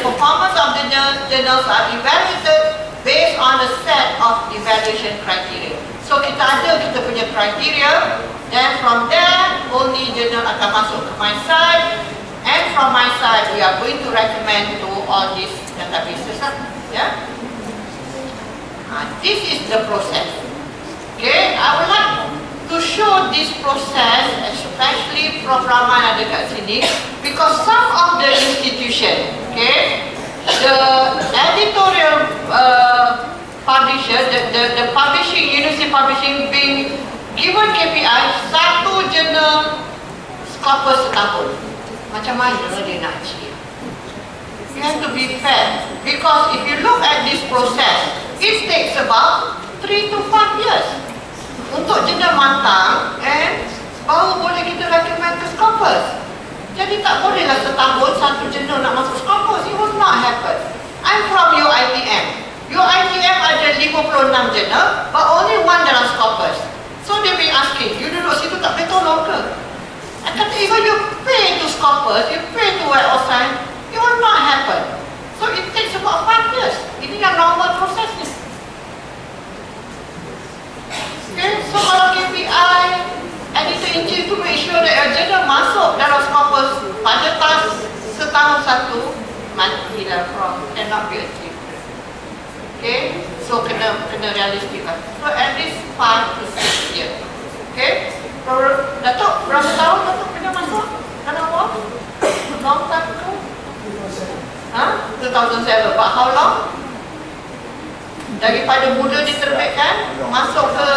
the performance of the journals are evaluated based on a set of evaluation criteria. So kita ada kita punya criteria, then from there only journal akan masuk ke my side, and from my side we are going to recommend to all these databases. Yeah. This is the process. Okay, I would like to show this process, especially Prof Rahman ada kat sini, because some of the institution, okay, the editorial publisher, the publishing, university publishing being given KPI satu jurnal Scopus setahun. Macam mana dia nak achieve? You have to be fair, because if you look at this process, it takes about 3 to 5 years untuk jurnal matang, and baru boleh kita recommend ke Scopus. Jadi tak bolehlah setahun satu jurnal nak masuk Scopus. It will not happen. I'm from UiTM. UiTM ada 56 jurnal, but only one dalam Scopus. So they be asking, you duduk situ tak boleh tolong ke? I kata, even you pay to Scopus, you pay to Web of Science, it will not happen. So it takes about 5 years. Ini yang normal prosesnya. Okay, so kalau KPI editor-in-chief to make sure that your journal masuk dalam Scopus pada task setahun satu, matilah from cannot be achieved. Okay, so kena realistik lah. So at least 5 to 6 years. Okay, Datuk berapa tahun Datuk kena masuk dalam awal? Long time ago? 2007. But how long? Daripada mula diterbitkan masuk ke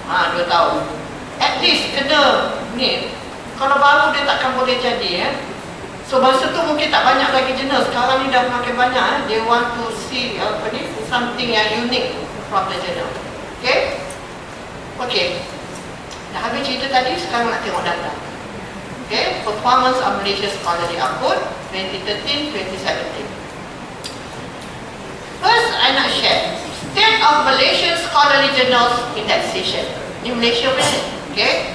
2 tahun. At least kena ni. Kalau baru dia takkan boleh jadi ya. So masa tu mungkin tak banyak lagi jurnal. Sekarang ni dah makin banyak. They want to see something yang unique from the journal. Okay? Okay. Dah habis cerita tadi, sekarang nak tengok data. Okay, performance of Malaysia Scholarly Output 2013-2017. First, I nak share State of Malaysian Scholarly Journals Indexation. Ini Malaysia punya, okay?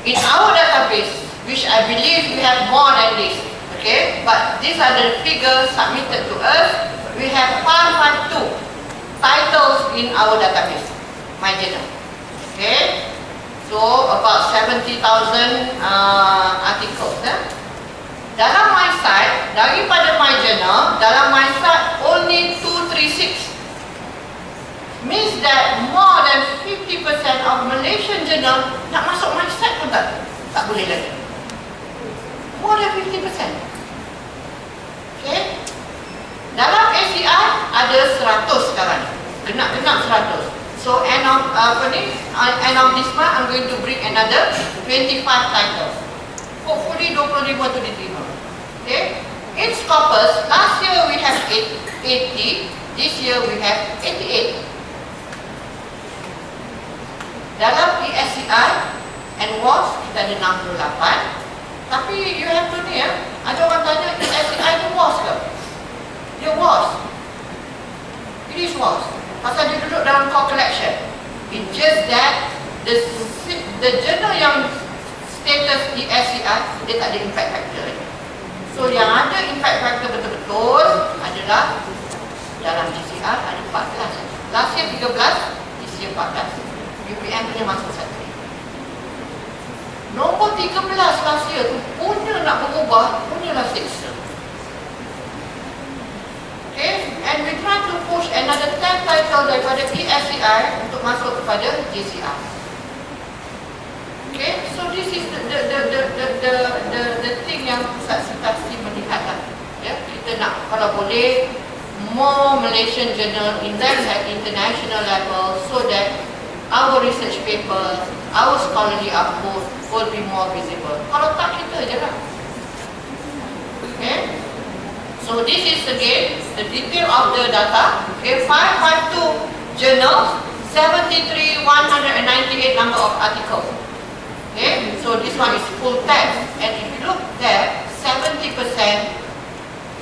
In our database, which I believe we have more than this, okay? But these are the figures submitted to us. We have 552 titles in our database, my journal, okay? So about 70,000 articles. Dalam my site, daripada my journal, dalam my site only 236. Means that more than 50% of Malaysian journal nak masuk my site pun tak boleh lagi. More than 50%. Okay. Dalam ACI ada 100 sekarang. Genap 100. So end of this month, I'm going to bring another 25 titles. Hopefully 25 tu diterima. Okay. In Scopus, last year we have 80. This year we have 88. Dalam ESCI and WAS kita ada 68. Tapi you have to ni ya. Ada orang tanya ESCI tu WAS ke? Dia WAS. It is WAS. Pasal dia duduk dalam core collection. It's just that the journal yang status ESCI dia tak ada impact factor. So yang ada impact factor betul-betul adalah dalam GCR ada 14. Last year 13, this year 14. UPM punya masuk 1. Nombor 13 last year tu punya nak berubah, punyalah 6. Okay, and we try to push another 10 title daripada ESCI untuk masuk kepada GCR. Okay, so this is the thing yang pusat sitasi melihatlah. Ya, kita nak kalau boleh more Malaysian journal index at international level so that our research paper, our scholarly output will be more visible. Kalau tak kita je lah. Okay. So this is again the detail of the data. Okay, 552 journals, 198 number of articles. Okay, so this one is full text, and if you look there, 70%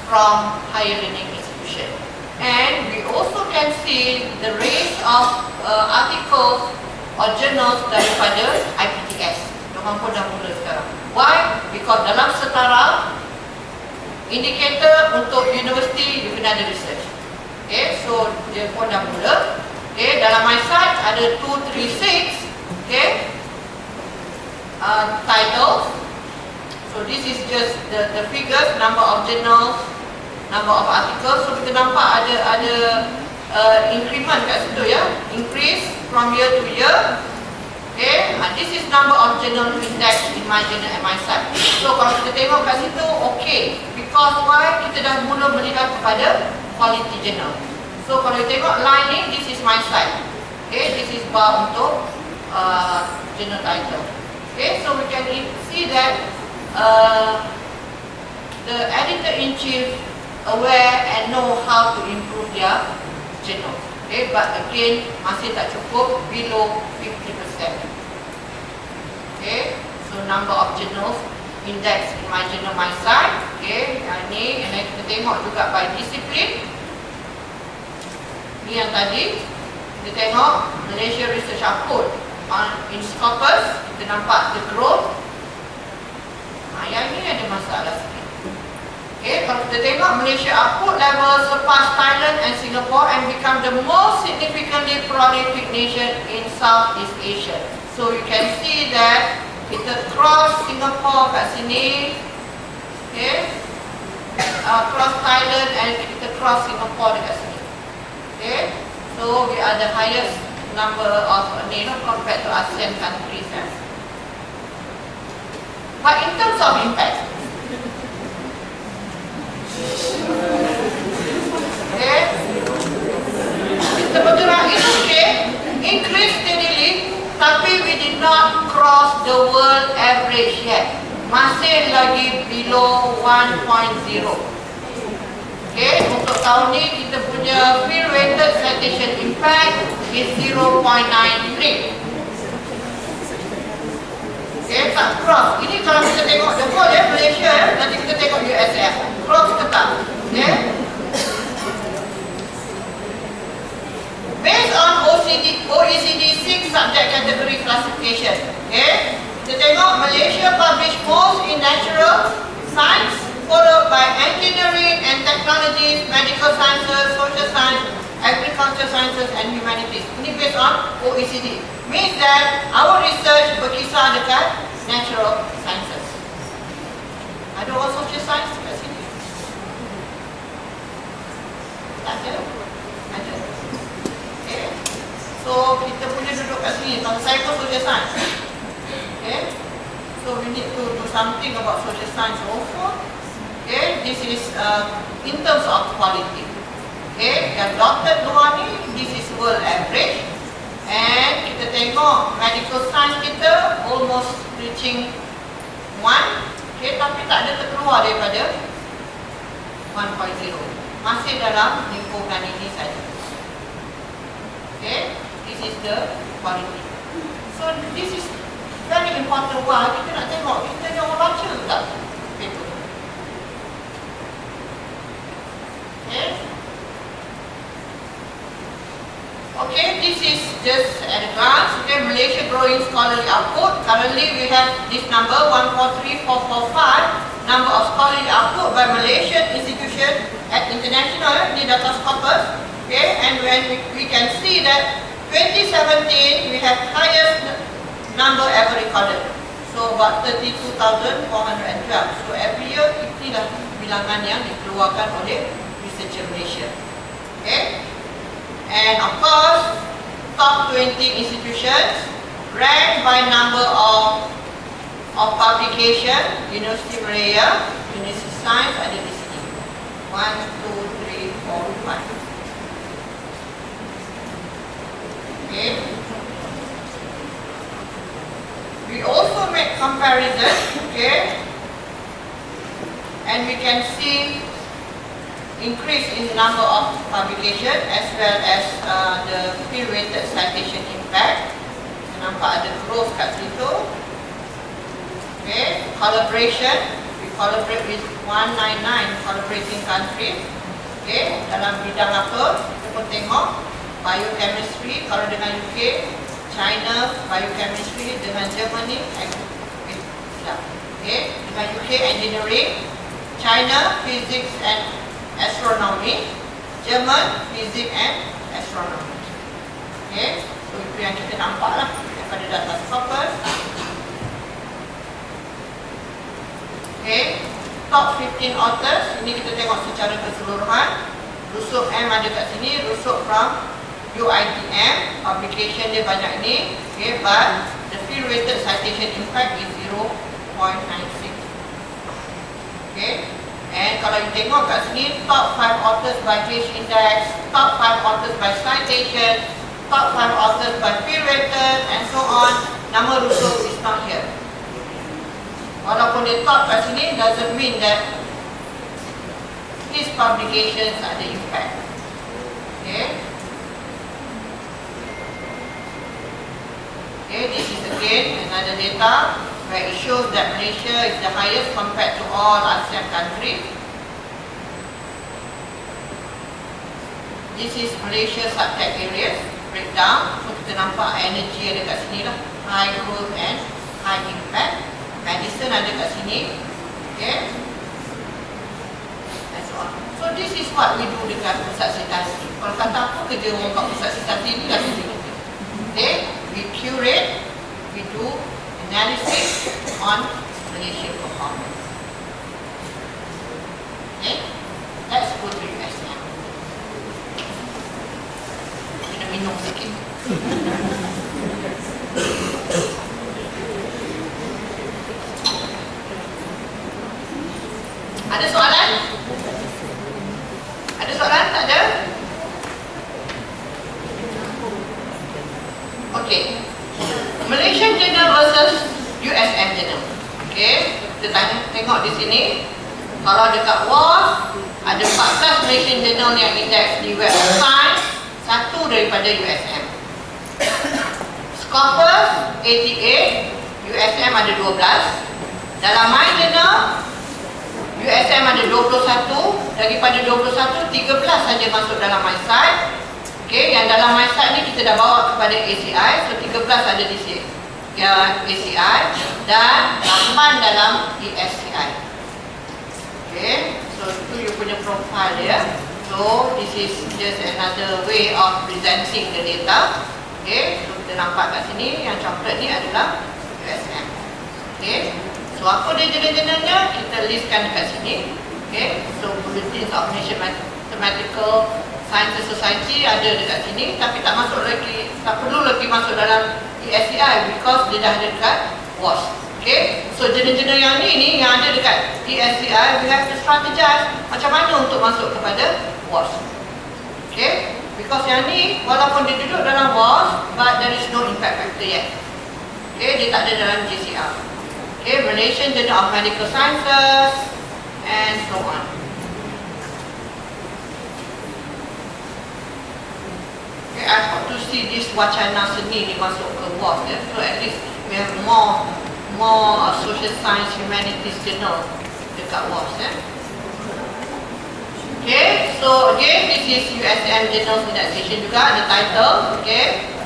from higher learning institution. And we also can see the range of articles or journals daripada IPTS. Diorang pun dah mula sekarang. Indicator untuk university, you kena ada research. Okay, so dia pun dah mula. Okay, dalam my site ada 236. Okay, titles. So this is just the figures, number of journals, number of articles. So kita nampak ada increment kat situ ya, increase from year to year. Okay, this is number of journal index in my journal and my site. So kalau kita tengok kat situ, okay, because why? Kita dah mula melihat kepada quality journal. So kalau kita tengok line ni, this is my site. Okay, this is bar untuk journal title. Okay, so we can see that the editor-in-chief aware and know how to improve their journal. Okay, but again, masih tak cukup, below 50%. Okay, so number of journals index in my journal, my site. Okay, yang ni, and then kita tengok juga by discipline. Ni yang tadi, kita tengok Malaysia Research Output in Scopus, kita nampak the growth. Yang ni ada masalah sikit. Okay, kalau kita tengok Malaysia output level surpass Thailand and Singapore and become the most significantly prolific nation in Southeast Asia. So you can see that kita cross Singapore kat sini, okay, cross Thailand and kita cross Singapore dekat sini. Okay, so we are the highest number of compared to ASEAN countries. But in terms of impact, okay, kita bergerak itu okay, increase steadily, tapi we did not cross the world average yet. Masih lagi below 1.0. Okay, untuk tahun ni kita punya field weighted citation impact is 0.93. Okay, tak cross. Ini kalau kita tengok the whole ya, Malaysia ya, nanti kita tengok USA. Cross ke tak? Okay. Based on OECD 6 subject category classification. Okay. Kita tengok Malaysia publish most in natural science, followed by engineering and technologies, medical sciences, social science, agriculture sciences and humanities. Ini based on OECD. Means that our research berkisar dekat natural sciences. Ada orang social science dekat sini? Tak ada? Ada. Okay. So kita punya duduk kat sini. Kalau saya pun social science. Okay. So we need to do something about social science also. Okay. This is in terms of quality. Okay. Yang dotted luar ni, this is world average. And kita tengok medical science kita almost reaching 1. Okay, tapi tak ada terkeluar daripada 1.0. Masih dalam lingkungan ini saja. Okay, this is the quality. So this is very important. Why? Kita nak tengok, kita ni orang baca tak paper. Okay. Okay, this is just at a glance. Okay, Malaysia growing scholarly output. Currently, we have this number 143445, number of scholarly output by Malaysian institution at international di data Scopus. Okay, and when we can see that 2017 we have highest number ever recorded. So about 32,412. So every year inilah bilangan yang dikeluarkan oleh Researcher Malaysia. Okay. And of course, top 20 institutions ranked by number of publication, University Malaya, University Science ada di sini. 1, 2, 3, 4, 5. Okay. We also make comparison, okay, and we can see increase in number of publication as well as the field weighted citation impact. Nampak ada growth kat situ. Okay, collaboration, we collaborate with 199 collaborating countries. Okay, dalam bidang apa? Kita pun tengok biochemistry kalau dengan UK, China biochemistry, dengan Germany, okay, dengan UK engineering, China, Physics and Astronomy. German, Physics and Astronomy. Okay, so itu yang kita nampak lah daripada data Scopus. Okay, top 15 authors. Ini kita tengok secara keseluruhan. Rusuk M ada kat sini, rusuk from UITM, publication dia banyak ni. Okay, but the field weighted citation impact is 0.96. Okay, and kalau you tengok kat sini, top 5 authors by page index, top 5 authors by citation, top 5 authors by field weighted, and so on. Nama rusuk is not here. Walaupun dia top kat sini, doesn't mean that his publications ada impact. Okay. Okay, this is again another data where it shows that Malaysia is the highest compared to all ASEAN countries. This is Malaysia subject areas breakdown. So kita nampak energy ada kat sini lah, high growth and high impact. Medicine ada kat sini. Okay. And so on. So this is what we do dekat pusat sitasi. Kalau kata apa kerja orang kat pusat sitasi ni dah kerja kita. Okay. We curate, we do analysis on Malaysian performance. Okay. Let's go to USM. Kita minum sikit. Ada soalan? Ada soalan? Tak ada? Okey. Malaysian Journal versus USM Journal. Okey, kita tengok di sini. Kalau dekat WAS ada 14 Malaysian Journal yang indeks di Web of Science, satu daripada USM. Scopus 88, USM ada 12. Dalam My Journal USM ada 21, daripada 21, 13 saja masuk dalam MySite. Okey, yang dalam MySite ni kita dah bawa kepada ACI, so 13 ada di sini. Ya, ACI dan 8 dalam ESCI. Okey, so itu you punya profile dia. So this is just another way of presenting the data. Okey, so kita nampak kat sini yang coklat ni adalah USM. Okey. So apa dia jurnal-jurnalnya? Kita listkan dekat sini. Okay. So Bulletins of Malaysian Mathematical Sciences Society ada dekat sini, tapi tak masuk lagi, tak perlu lagi masuk dalam ESCI because dia dah ada dekat WAS. Okay. So jurnal-jurnal yang ni yang ada dekat ESCI, we have to strategize macam mana untuk masuk kepada WAS. Okay. Because yang ni walaupun dia duduk dalam WAS, but there is no impact factor yet. Okay. Dia tak ada dalam JCR. Okay, Malaysian Journal of Medical Sciences and so on. Okay, I hope to see this wacana seni ni masuk ke WAS, so at least we have more social science humanities journal dekat WAS. Okay, so again this is USM Journal Indexation juga, ada title. Okay.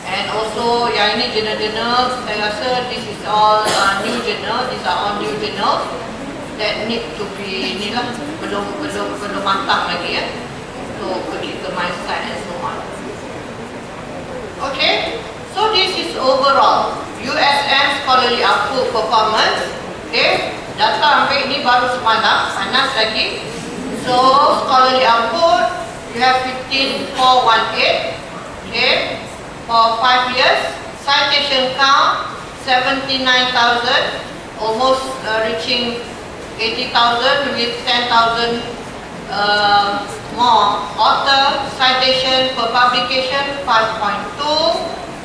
And also yang ini journal-journal, saya rasa this is all new journal, these are all new journals that need to be inilah, belum matang lagi ya, untuk pergi ke MySite and so on. Okay, so this is overall USM scholarly output performance. Okay, data ambil ini baru semalam, panas lagi. So scholarly output you have 15,418. Okay. For 5 years, citation count 79,000, almost reaching 80,000 with 10,000 more. Author citation per publication 5.2,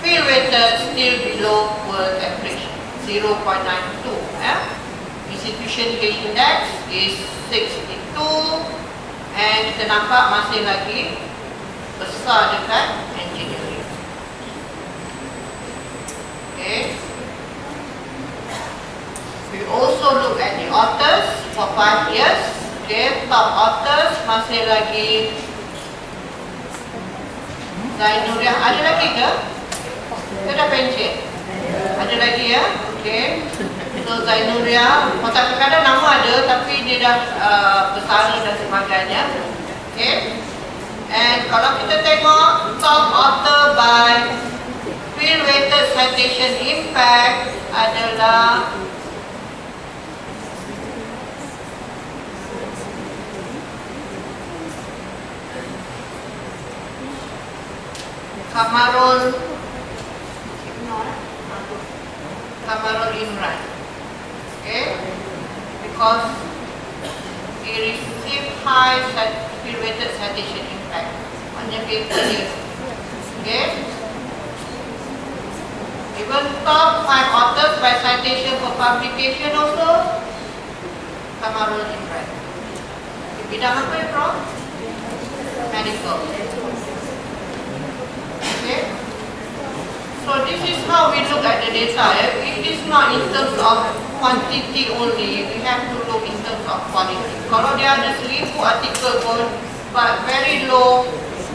field weighted still below world average 0.92. Institution Gauge Index is 62, and kita nampak masih lagi besar dekat engineering. Okay. We also look at the authors for 5 years. Okay, top authors masih lagi Zainuriah. Ada lagi ke? Kita dah pencet. Ada lagi ya? Okay. So Zainuria, kadang-kadang nama ada tapi dia dah bersara dan sebagainya. Okay. And kalau kita tengok top author by field weighted citation impact adalah Kamarul Imran. Okay, because he received high field weighted citation impact on the paper here. Okay, even top 5 authors by citation for publication also Kamarul Imran. Bidang apa ya, Prof? Medical. Okay. So this is how we look at the data. It is not in terms of quantity only. We have to look in terms of quality. Kalau dia ada 1000 artikel pun, but very low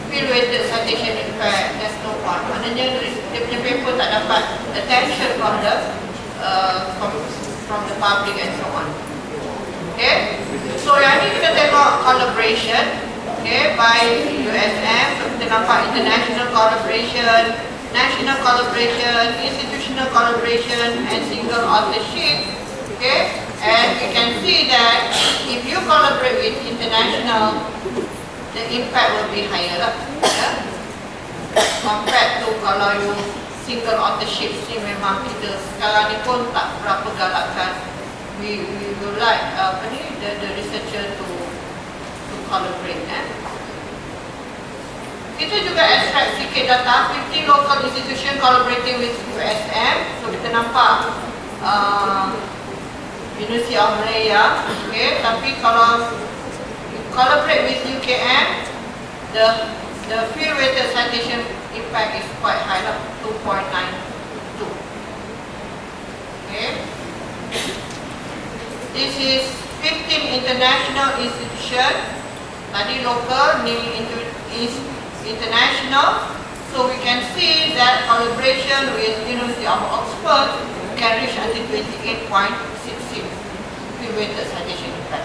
field weighted citation impact, there's no point. Maknanya dia punya paper tak dapat attention from the public and so on. Okay. So yang ni kita tengok collaboration. Okay, by USM, so kita nampak international collaboration, national collaboration, institutional collaboration, and single authorship. Okay, and we can see that if you collaborate with international, the impact will be higher lah, yeah? Compared to kalau you single authorship ni memang kita sekarang ni pun tak berapa galakkan. We would like the researcher to collaborate. Kita juga extract sikit data 50 local institution collaborating with USM. So kita nampak University of Malaya. Okay, tapi kalau collaborate with UKM, the field weighted citation impact is quite high, 2.92. Okay, this is 15 international institution. Tadi local, ni international. So we can see that collaboration with University of Oxford can reach until 28.66 field weighted citation impact.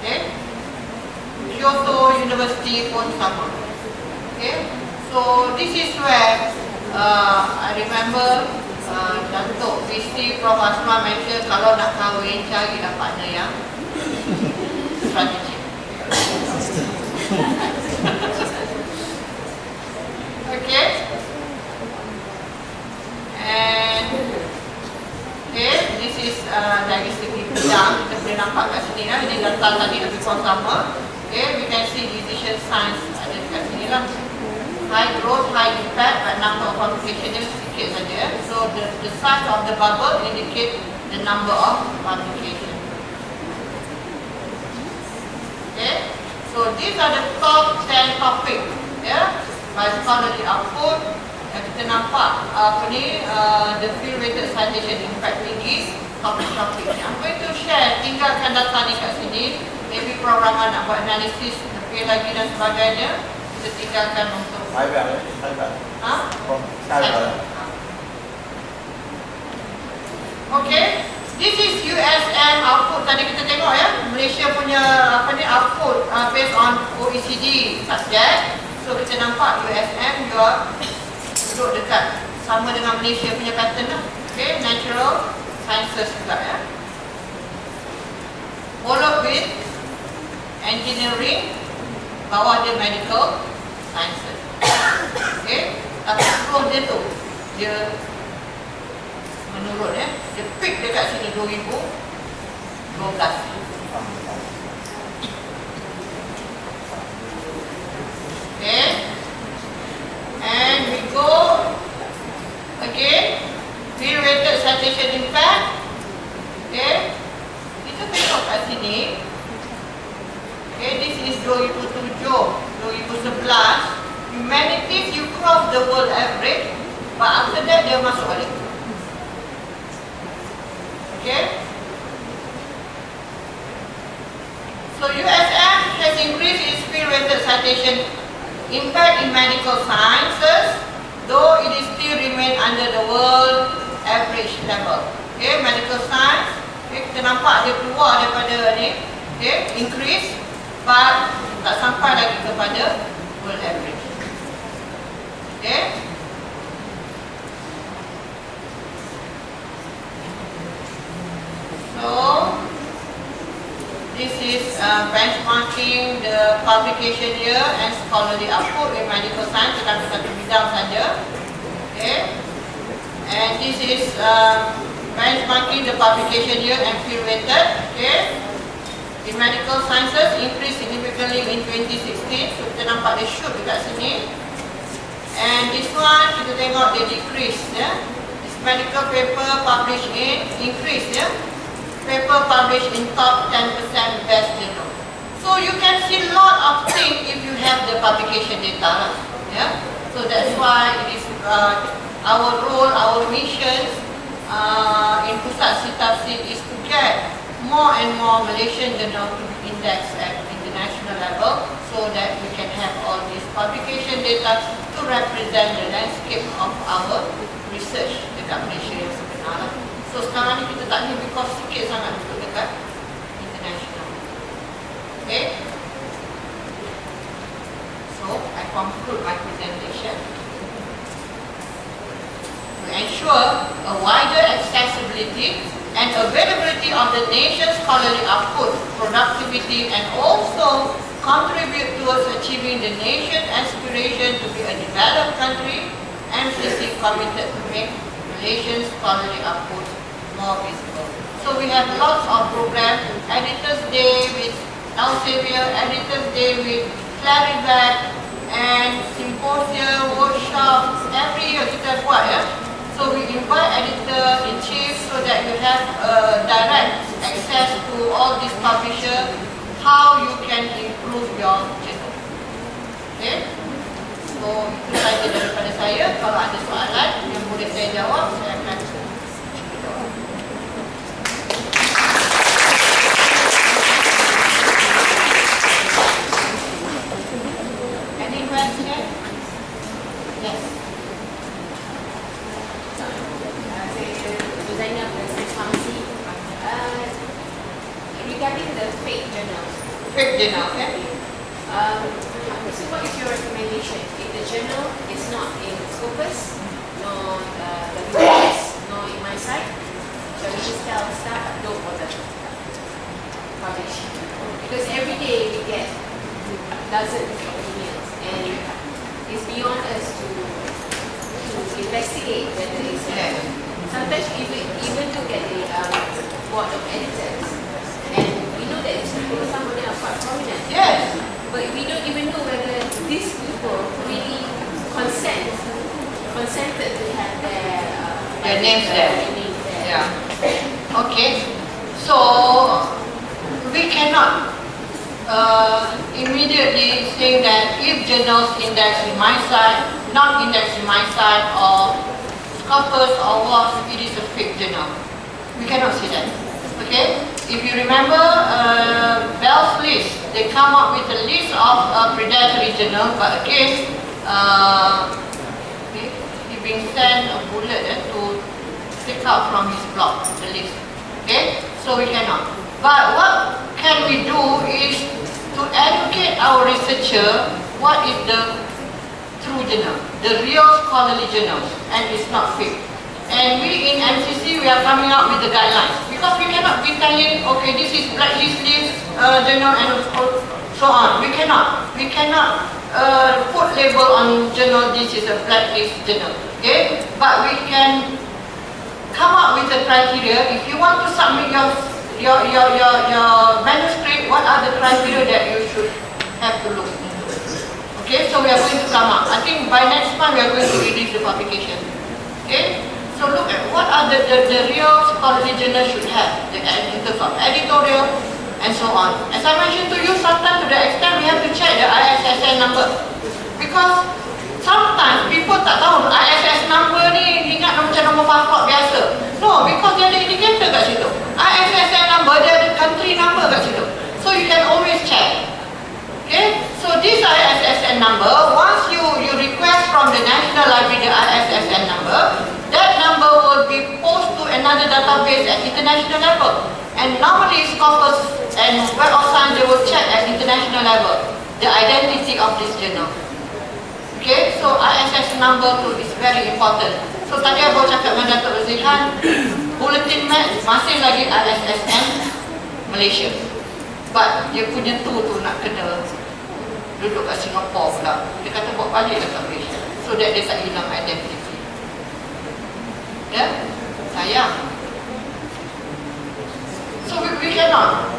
Okay. Kyoto University pun sama. Okay. So this is where I remember Datuk Visti Prof Asma mention kalau nak kahwin carilah partner yang strategik. Okay, and okay, this is dari segi bidang kita boleh nampak kat sini lah. Ini data tadi lebih kurang sama. Okay, we can see decision science ada kat sini lah. High growth, high impact, but number of publication dia sedikit saja. So the size of the bubble indicate the number of publication. Okay. So these are the top 10 topics, yeah, by scholarly output. Yang kita nampak the field weighted citation impact tinggi, topik-topik. I'm going to share, tinggalkan data ni kat sini. Maybe Prof Rahman nak buat analisis lebih lagi dan sebagainya. Kita tinggalkan untuk. Okay. This is USM output. Tadi kita tengok ya, Malaysia punya output based on OECD subject. So kita nampak USM juga duduk dekat sama dengan Malaysia punya pattern lah. Okay, natural sciences juga ya. Followed with engineering, bawah dia medical sciences. Okay, tapi sebelum dia tu dia menurun ya. Dia peak dekat sini 2012. Okay. And we go again. Field weighted citation impact. Okay. Kita tengok kat sini. Okay, this is 2007, 2011. Humanities you cross the world average, but after that dia masuk balik. Okay. So USM has increased its field weighted citation impact in medical sciences, though it is still remain under the world average level. Okay, nampak dia keluar daripada ni, okay, increase, but tak sampai lagi kepada world average. Okay. So this is benchmarking the publication year and scholarly output in medical science dalam satu bidang saja. Okay. And this is benchmarking the publication year and field weighted. Okay. In medical sciences increased significantly in 2016. So kita nampak dia shoot dekat sini. And this one kita tengok dia decrease, ya. This medical paper published in increase, ya. Paper published in top 10% best journal. So you can see a lot of things if you have the publication data, yeah. So that's why it is our role, our mission in Pusat Citafsit is to get more and more Malaysian journal to be indexed at international level, so that we can have all this publication data to represent the landscape of our research dekat Malaysia yang sebenar. So sekarang ni kita tak ni because sikit sangat untuk dekat international. Okay. So I conclude my presentation. To ensure a wider accessibility and availability of the nation's scholarly output, productivity, and also contribute towards achieving the nation's aspiration to be a developed country, MCC committed to make Malaysian scholarly output more visible. So we have lots of programs, Editors Day with Elsevier, Editors Day with Clarivac, and symposium, workshops, every year kita buat, ya. So we invite editor-in-chief so that you have direct access to all these publishers, how you can improve your journal. Okay? So itu saja daripada saya. Kalau ada soalan yang boleh saya jawab, saya akan jawab. Any question? Yes. Regarding the fake journals. Fake journal, okay? So what is your recommendation? If the journal is not in Scopus, nor WS, nor in my site, shall we just tell staff don't bother publish? Because every day we get dozens of emails, and it's beyond us to investigate whether it's sometimes even look at the board of editors, and we know that some of them are quite prominent. Yes. But we don't even know whether these people really consented to have their names there. Yeah. Okay. So we cannot immediately say that if journals index in my site, not index in my site, or Scopus or WASP, it is a fake journal. We cannot say that. Okay? If you remember Bell's list, they come up with a list of predatory journal, but again, he been sent a bullet to take out from his blog, the list. Okay? So we cannot. But what can we do is to educate our researcher what is the true journal, the real scholarly journal, and it's not fake. And we in MCC, we are coming up with the guidelines, because we cannot be telling, okay, this is blacklist list journal and so on. We cannot put label on journal, this is a blacklist journal. Okay, but we can come up with the criteria. If you want to submit your manuscript, what are the criteria that you should have to look into? Okay, so we are going to come up. I think by next month we are going to release the publication. Okay. So look at what are the real scholarly journal should have, in terms of editorial and so on. As I mentioned to you, sometimes to the extent we have to check the ISSN number, because sometimes people tak tahu ISSN number ni ingat macam nombor pasport biasa. No, because dia ada indicator kat situ. ISSN number, dia ada country number kat situ. So you can always check. Okay, so this ISSN number, once you request from the National Library the ISSN number, that number will be posted to another database at international level. And normally Scopus and Web of Science, they will check at international level the identity of this journal. Okay, so ISS number tu is very important. So tadi aku cakap dengan Datuk Razilhan, Bulletin Max masih lagi ISSN Malaysia. But dia punya tu nak kena duduk kat Singapore pula. Dia kata bawa balik kat Malaysia. So that dia tak hilang identity. Ya, sayang. So we cannot.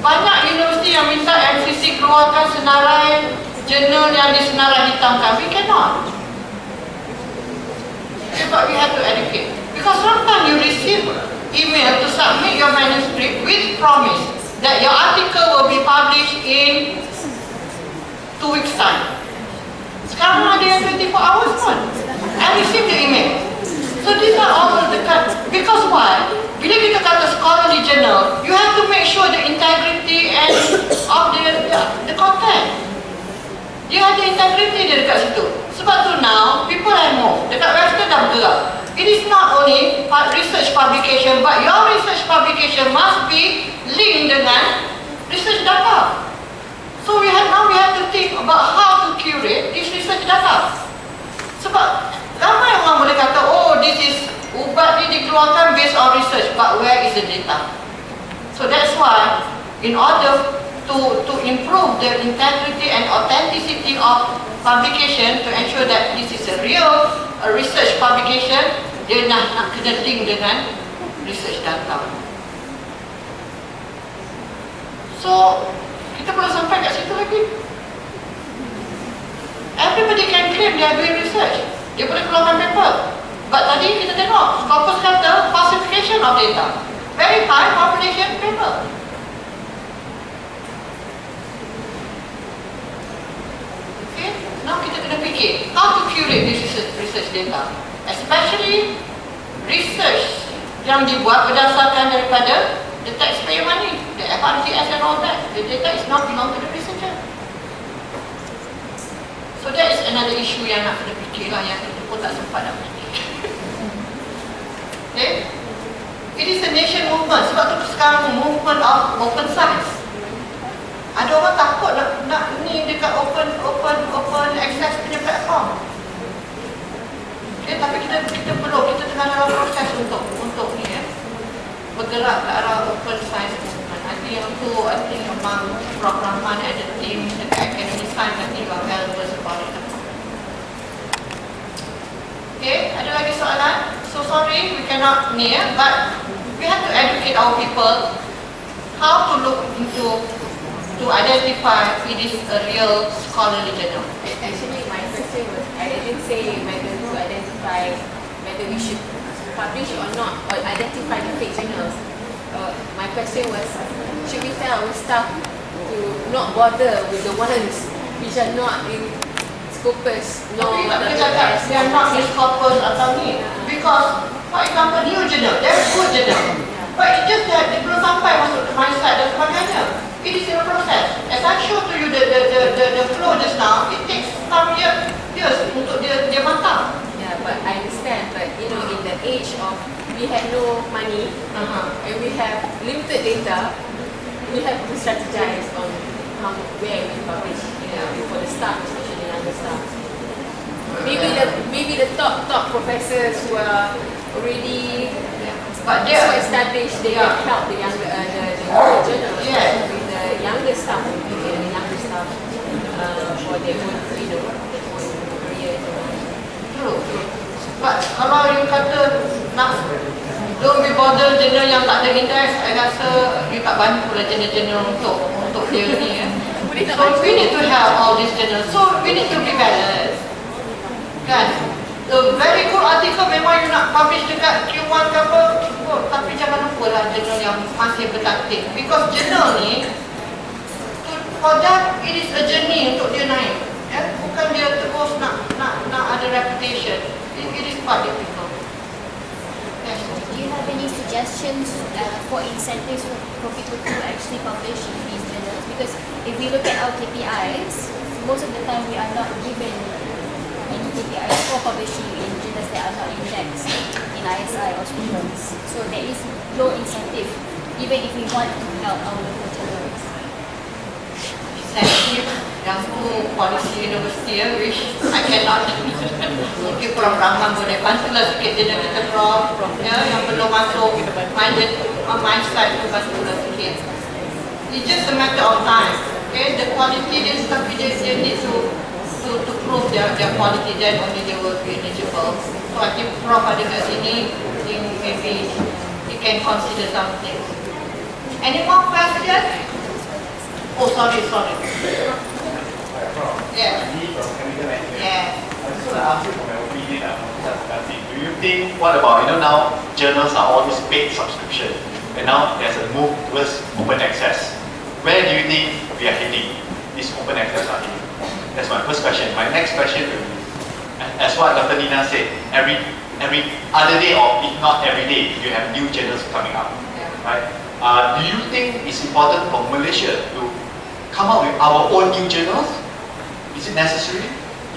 Banyak universiti yang minta MCC keluarkan senarai jurnal yang disenarai hitamkan. We cannot. Okay, but we have to educate. Because sometimes you receive email to submit your manuscript with promise that your article will be published in 2 weeks time. Sekarang ada yang 24 hours pun. I received the email. So these are all the because why? Bila kita kata scholarly journal, you have to make sure the integrity and of the content. Dia ada integrity dia dekat situ. Sebab tu now, people are more. Dekat Western dah bergerak. It is not only research publication, but your research publication must be linked dengan research data. So now we have to think about how to curate this research data. Sebab ramai orang boleh kata, oh this is ubat ni dikeluarkan based on research, but where is the data? So that's why, in order to improve the integrity and authenticity of publication, to ensure that this is a real research publication, dia nak kena link dengan research data. So kita perlu sampai kat situ lagi. Everybody can claim they are doing research. Dia boleh keluarkan paper. But tadi kita tengok, Scopus kata falsification of data. Very high population paper. Okay, now kita kena fikir how to curate this research data. Especially research yang dibuat berdasarkan daripada the taxpayer money, the FRCS and all that. The data is not belong to the researcher. So that is another issue yang nak kena fikir lah, yang kita pun tak sempat nak fikir. Okay? It is a nation movement. Sebab tu sekarang movement of open science. Ada orang takut nak ni dekat open access punya platform. Okay, tapi kita perlu, kita tengah dalam proses untuk ni bergerak ke arah open science movement. Nanti yang tu, memang Prof. Rahman and the team dekat Academy Science nanti you are valuable about it. Okay, ada lagi soalan? So sorry, we cannot ni but we have to educate our people how to look into, to identify it is a real scholarly journal. Actually, my question was, I didn't say whether to identify whether we should publish or not, or identify the fake journals. My question was, should we tell our staff to not bother with the ones which are not in Scopus? No, Tapi tak boleh cakap they are not in Scopus atau ni. Because, for example, new journal, they're good journal. But it just that dia belum sampai masuk ke my side dan sebagainya. It is in a process. As I showed to you the flow just now, it takes some years untuk dia matang. Yeah, but I understand. But you know, in the age of we have no money and we have limited data, we have to strategize on where we publish. You know, for the staff, especially the younger staff. Maybe the top professors who are already so established, they can help the younger journalists with the younger staff, for their own, you know, career. True. But kalau you kata nak don't be bothered journal yang tak ada interest, saya rasa you tak bantu lah journal untuk dia ni. So we need to have all these journals. So we need to be balanced. Kan? The very good article memang you nak publish dekat Q1 ke apa, tapi jangan lupa lah journal yang masih bertaktik. Because journal ni, for that, it is a journey untuk dia naik. Bukan dia terus nak ada reputation. It is quite difficult. Yes. Do you have any suggestions for incentives for people to actually publish in these journals? Because if we look at our KPIs, most of the time we are not given any KPIs for publishing in journals that are not indexed in ISI or Scopus. So there is no incentive even if we want to help our local journalists. Sensitive yang tu polisi universiti ya, which I cannot. Mungkin Prof Rahman boleh bantulah sikit dia kata Prof ya, yang belum masuk my side tu bantulah sikit. It's just a matter of time. Okay, the quality dia tapi dia need to prove their quality, then only they will be eligible. So I think Prof ada kat sini, think maybe he can consider something. Any more questions? Oh, sorry. Yeah. Yeah. I just want to ask you for my opinion. Do you think, what about, now journals are all this paid subscription, and now there's a move towards open access. Where do you think we are heading? This open access are heading? That's my first question. My next question will be, as what Dr. Nina said, every other day or if not every day, you have new journals coming up, right? Do you think it's important for Malaysia to come up with our own new journals? Is it necessary?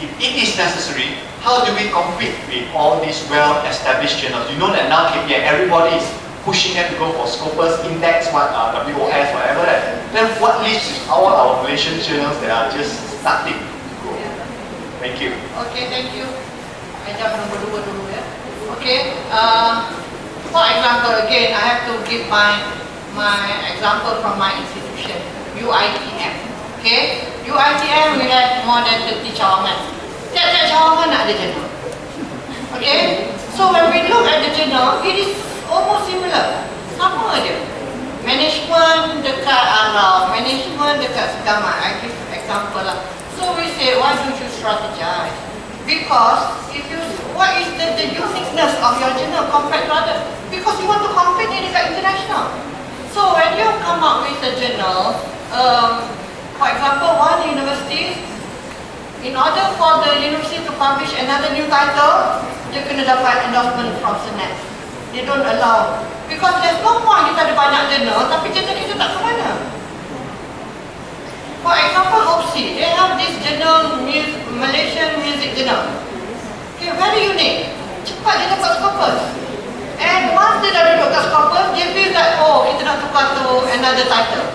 If it is necessary, how do we compete with all these well-established journals? You know that now KPI, everybody is pushing them to go for Scopus, Index, WOS, whatever. Then what leaves is all our Malaysian journals that are just starting to grow? Thank you. Okay, thank you. I jawab nombor 2 dulu ya. Okay. For example, again, I have to give my example from my institution, UITM. Okay, UITM we have more than 30 cawangan. Tiap-tiap cawangan nak ada journal. Okay, so when we look at the journal, it is almost similar. Sama aja. Management dekat Arau, management dekat Segamat. I give example lah. So we say, why don't you strategize? Because what is the uniqueness of your journal compared to others? Because you want to compete dekat international. So when you come up with a journal, for example, one university, in order for the university to publish another new title, dia kena dapat endorsement from Senate. They don't allow. Because there's no point kita ada banyak journal, tapi journal kita tak ke mana. For example, OPSI, they have this journal, Malaysian Music Journal. Okay, very unique. Cepat dia dapat Scopus. And once dia dah duduk kat Scopus, dia feel that, oh, kita nak tukar to another title.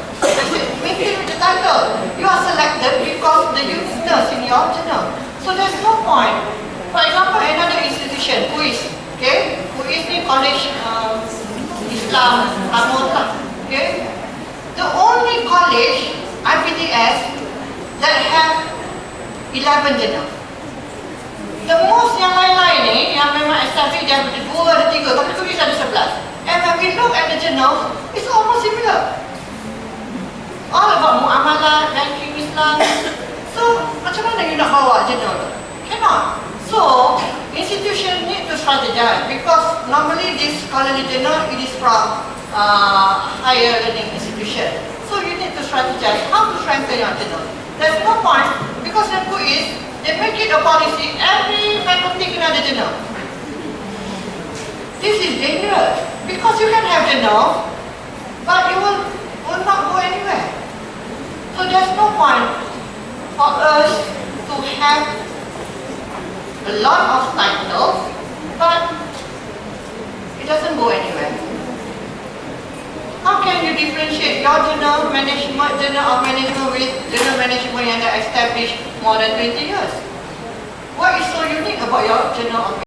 Maintain with the title. You are selected because the uniqueness in your journal. So there's no point. For example, another institution, QUIS. Okay, QUIS ni College Islam Ramota. Okay, the only college IPTS that have 11 journal. The most yang lain-lain ni, yang memang established, dia ada 2, ada 3, tapi QUIS ada 11. And when we look at the journals, it's almost similar. All about muamalah, banking Islam. So, macam mana you nak bawa journal tu? Cannot. So, institution need to strategize because normally this scholarly journal, it is from higher learning institution. So, you need to strategize how to strengthen your journal. There's no point because the QUIS, they make it a policy, every faculty kena ada journal. This is dangerous because you can have journal, but you will not go anywhere. So there's no point for us to have a lot of titles, but it doesn't go anywhere. How can you differentiate your journal management, journal of management with journal management yang dah established more than 20 years? What is so unique about your journal of